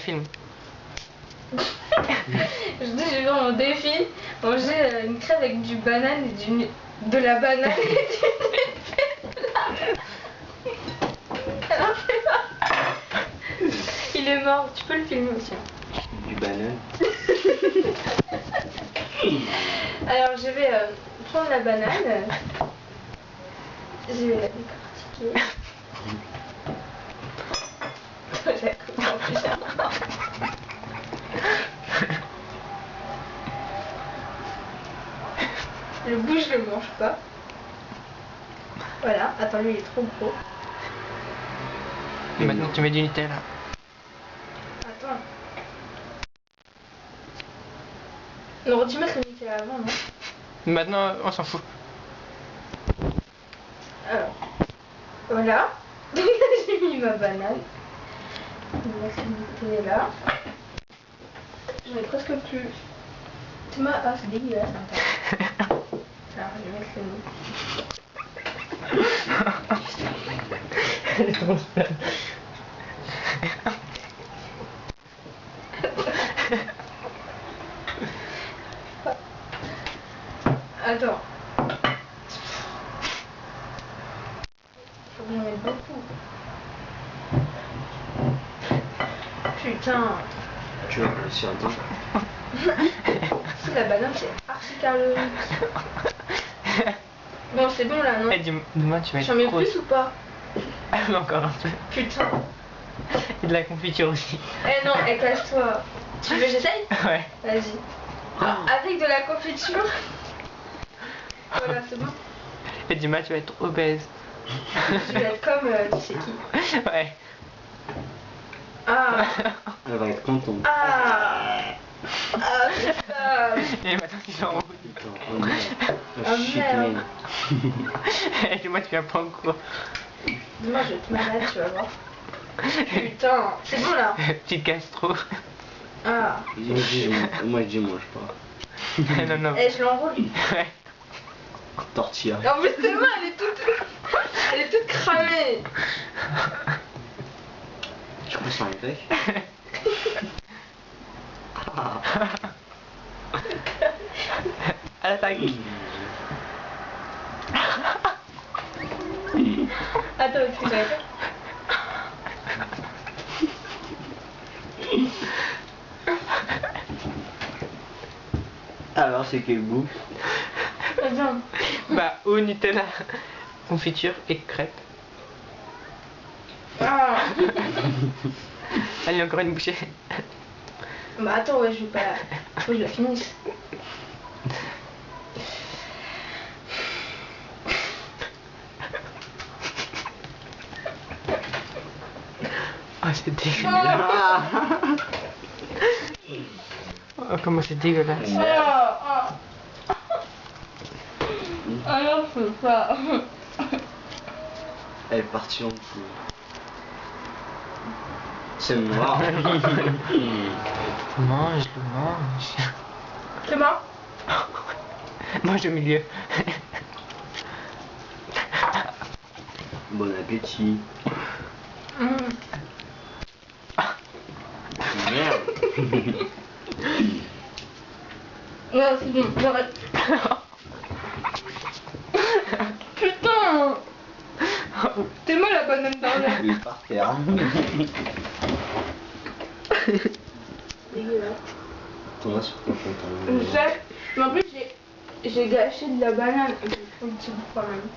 filme. Je dis, j'ai vu mon défi, manger une crêpe avec du banane et de la banane et du Nutella. Alors c'est pas. Il est mort, tu peux le filmer aussi. Du banane. Alors je vais prendre la banane, je vais la décortiquer. Je la coupe en plusieurs. Le bout je le mange pas. Voilà, attends, lui il est trop gros. Et maintenant tu mets du Nutella. Attends. On aurait dû mettre le Nutella avant, non? Maintenant on s'en fout. Alors, voilà. J'ai mis ma banane. Je vais mettre le Nutella. J'en ai presque plus. Ah, c'est dégueulasse. Attends. Alors, je vais mettre le nez. Elle est trop super. Attends. Faut que j'en mette beaucoup. Putain. Tu vas réussir à dire. Si la banane c'est archi calorique. Bon, c'est bon là, non? Eh, dis-moi, tu vas J'en mets trop... plus ou pas? Ah, encore un peu. Putain. Et de la confiture aussi. Eh non, cache-toi. Tu veux que j'essaye? Ouais. Vas-y. Avec de la confiture. Voilà, c'est bon. Et dis-moi, tu vas être obèse. Tu vas être comme tu sais qui. Ouais. Ah. Elle va être contente. Ah. Ah putain. Et maintenant tu t'en roules. Putain, oh merde. Oh, Shit, merde. man. Et dis-moi, tu viens pas en cours. Demain je vais te malade, tu vas voir. Putain. C'est bon là. Petite gastro. Ah. Moi je dis mange pas. Non, non. Eh, je l'enroule. Ouais. Tortilla. En plus c'est moi, elle est toute cramée. Tu peux s'en avec. À l'attaque. Attends, est-ce que j'avais fait? Alors c'est quel goût? Attends. Bah, au Nutella, confiture et crêpes. Ah. Allez, encore une bouchée. Bah attends, ouais, je vais pas. Faut que je la finisse. Oh, c'est dégueulasse. Oh, comment c'est dégueulasse. Ah non, je peux pas. Elle est partie en dessous. C'est noir. Mange, le mange. C'est mort? Mange au milieu. Bon appétit. Merde. Ouais, c'est bon, j'arrête. Putain. T'es moi la banane dans l'air. Il est par terre. Dégueulasse. T'en as sur ton pantalon. Je sais, mais en plus j'ai gâché de la banane. Il faut le dire quand même.